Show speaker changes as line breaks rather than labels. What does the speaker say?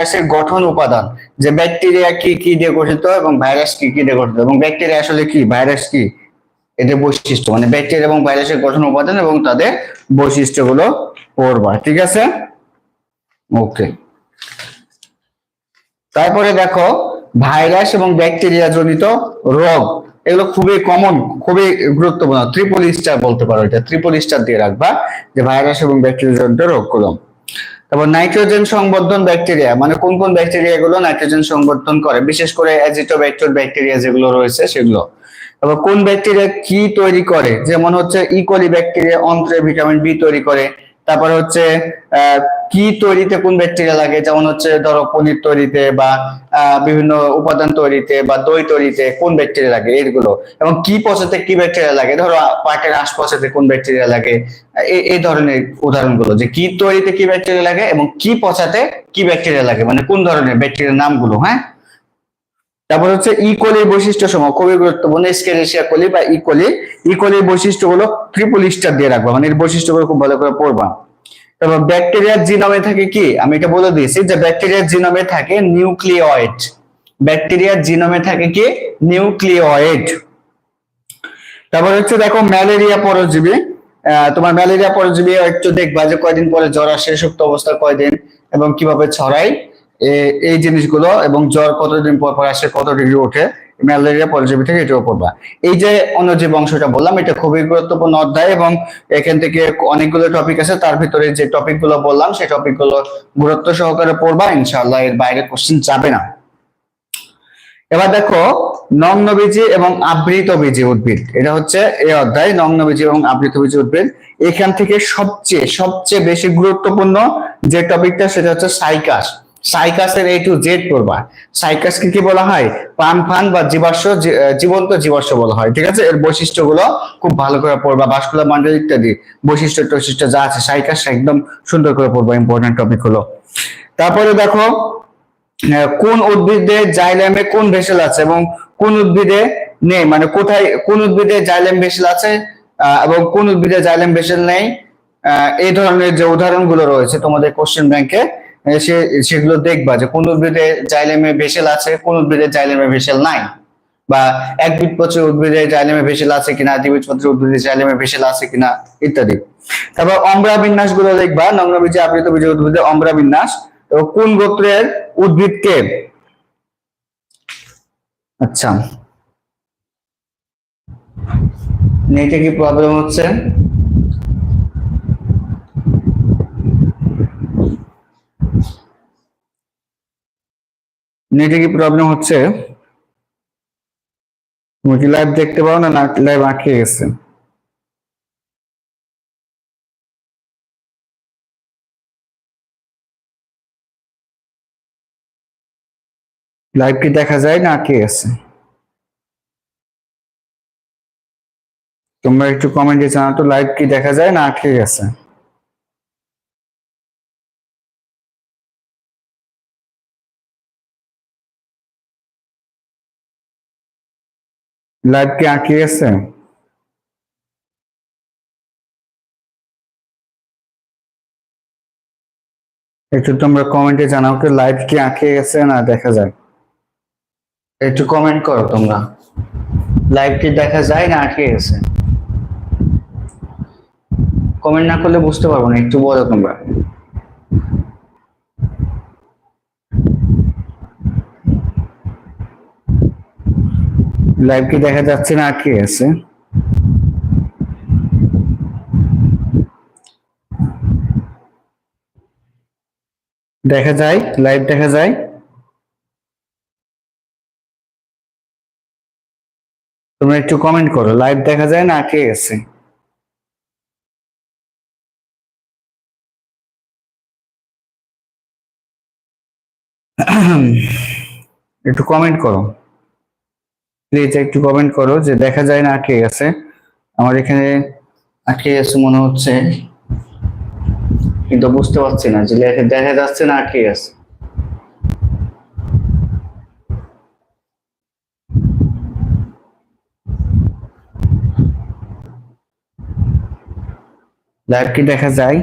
ভাইরাসের গঠন উপাদান, যে ব্যাকটেরিয়া কি কি দিয়ে গঠিত এবং ভাইরাস কি কি দিয়ে গঠিত, এবং ব্যাকটেরিয়া আসলে কি, ভাইরাস কি, এদের বৈশিষ্ট্য, মানে ব্যাকটেরিয়া এবং ভাইরাসের গঠন উপাদান এবং তাদের বৈশিষ্ট্যগুলো পড়বা। ঠিক আছে, ওকে। তারপরে দেখো ভাইরাস এবং ব্যাকটেরিয়া জনিত রোগ, এগুলো খুবই কমন, খুবই গুরুত্বপূর্ণ, ট্রিপল স্টার বলতে পারো, এটা ট্রিপল স্টার দিয়ে রাখবা যে ভাইরাস এবং ব্যাকটেরিয়া জনিত রোগগুলো। তারপর নাইট্রোজেন সংবর্ধন ব্যাকটেরিয়া, মানে কোন কোন ব্যাকটেরিয়া গুলো নাইট্রোজেন সংবর্ধন করে, বিশেষ করে অ্যাজিটোব্যাক্টর ব্যাকটেরিয়া যেগুলো রয়েছে সেগুলো। তারপর কোন ব্যাকটেরিয়া কি তৈরি করে, যেমন হচ্ছে ইকোলি ব্যাকটেরিয়া অন্ত্রে ভিটামিন বি তৈরি করে। তারপর হচ্ছে কি তৈরিতে কোন ব্যাকটেরিয়া লাগে, যেমন হচ্ছে ধরো পনির তৈরিতে বা বিভিন্ন উপাদান তৈরিতে বা দই তৈরিতে কোন ব্যাকটেরিয়া লাগে এগুলো। এবং কি পচাতে কি ব্যাকটেরিয়া লাগে, ধরো পাটের আঁশ পচাতে কোন ব্যাকটেরিয়া লাগে, এই ধরনের উদাহরণগুলো, যে কি তৈরিতে কি ব্যাকটেরিয়া লাগে এবং কি পচাতে কি ব্যাকটেরিয়া লাগে, মানে কোন ধরনের ব্যাকটেরিয়ার নামগুলো। হ্যাঁ, তারপর হচ্ছে ইকোলির বৈশিষ্ট্য সমূহ, খুবই গুরুত্বপূর্ণ, এস্কেরিসিয়া কোলি বা ইকোলির বৈশিষ্ট্যগুলো ট্রিপল স্টার দিয়ে রাখবা, মানে এর বৈশিষ্ট্যগুলো খুব ভালো করে পড়বা। তারপর ব্যাকটেরিয়ার জিনোমে থাকে কি, আমি এটা বলে দিয়েছি যে ব্যাকটেরিয়ার জিনোমে থাকে নিউক্লিওয়েড, ব্যাকটেরিয়ার জিনোমে থাকে কি, নিউক্লিওয়েড। তারপর হচ্ছে দেখো ম্যালেরিয়া পরজীবী, তোমার ম্যালেরিয়া পরজীবী একটু দেখবা যে কয়দিন পরে জ্বর আসে, সুপ্ত অবস্থা কয়দিন এবং কিভাবে ছড়ায়, এই জিনিসগুলো, এবং জ্বর কতদিন পর পর আসে, কত ডিগ্রি ওঠে, ম্যালেরিয়া পরজীবী থেকে এটাও পড়বা। এই যে অণুজীব অংশটা বললাম, এটা খুবই গুরুত্বপূর্ণ অধ্যায়, এবং এখান থেকে অনেকগুলো টপিক আছে, তার ভিতরে যে টপিক গুলো বললাম সেই টপিক গুলো গুরুত্ব সহকারে পড়বা, ইনশাআল্লাহ এর বাইরে কোশ্চেন যাবে না। এবার দেখো নগ্নবীজী এবং আবৃতবীজী উদ্ভিদ, এটা হচ্ছে এই অধ্যায়, নগ্নবীজী এবং আবৃতবীজী উদ্ভিদ। এখান থেকে সবচেয়ে সবচেয়ে বেশি গুরুত্বপূর্ণ যে টপিকটা সেটা হচ্ছে সাইকাস। সাইকাসের A to Z পড়বা। সাইকাসকে কি বলা হয়, প্রাণ ফান বা জীবাশ্ম, জীবন্ত জীবাশ্ম বলা হয়। ঠিক আছে, এর বৈশিষ্ট্যগুলো খুব ভালো করে পড়বা, ভাস্কুলার মন্ডল ইত্যাদি বৈশিষ্ট্য টৈশিষ্ট্য যা আছে সাইকাস একদম সুন্দর করে পড়বা, ইম্পর্টেন্ট টপিক হলো। তারপরে দেখো কোন উদ্ভিদে জাইলেমে কোন ভেসেল আছে এবং কোন উদ্ভিদে নেই, মানে কোথায় কোন উদ্ভিদে জাইলেম ভেসেল আছে এবং কোন উদ্ভিদে জাইলেম ভেসেল নেই, এই ধরনের যে উদাহরণগুলো রয়েছে তোমাদের কোশ্চেন ব্যাংকে, সেগুলো দেখবা যে কোন উদ্ভিদে জাইলেমে ভেসেল আছে, কোন উদ্ভিদে জাইলেমে ভেসেল নাই, বা একবীজপত্রী উদ্ভিদে জাইলেমে ভেসেল আছে কিনা, দ্বিবীজপত্রী উদ্ভিদে জাইলেমে ভেসেল আছে কিনা ইত্যাদি। তারপর অম্রা বিন্যাস গুলো দেখবা, নগ্নবীজী আবৃতবীজী উদ্ভিদে অম্রা বিন্যাস, এবং কোন গোত্রের উদ্ভিদকে, আচ্ছা নেটে কি প্রবলেম হচ্ছে, নেটে কি প্রবলেম হচ্ছে, তুমি কি লাইভ দেখতে পাও না, লাইভ আটকে গেছে? লাইভ কি দেখা যায় না আটকে গেছে? তোমরা একটু কমেন্টে জানাও তো, লাইভ কি দেখা যায় না আটকে গেছে? লাইভ কি আটকে গেছে? একটু তোমরা কমেন্টে জানাও তো, লাইভ কি আটকে গেছে না দেখা যায়? একটু কমেন্ট করো তোমরা, লাইভ কি দেখা যায় না আটকে গেছে? কমেন্ট না করলে বুঝতে পারবো না, একটু বলো তোমরা। লাইভ কি দেখা যাচ্ছে না আটকে গেছে? দেখা যায়, লাইভ দেখা যায়? তোমরা একটু কমেন্ট করো, লাইভ দেখা যায় না আটকে গেছে? একটু কমেন্ট করো প্লিজ, একটু কমেন্ট করো যে দেখা যায় না আটকে গেছে। আমার এখানে আটকে গেছে মনে হচ্ছে, কিন্তু বুঝতে পারছি না যে দেখা যাচ্ছে না আটকে গেছে। লাইভ কি দেখা যায়?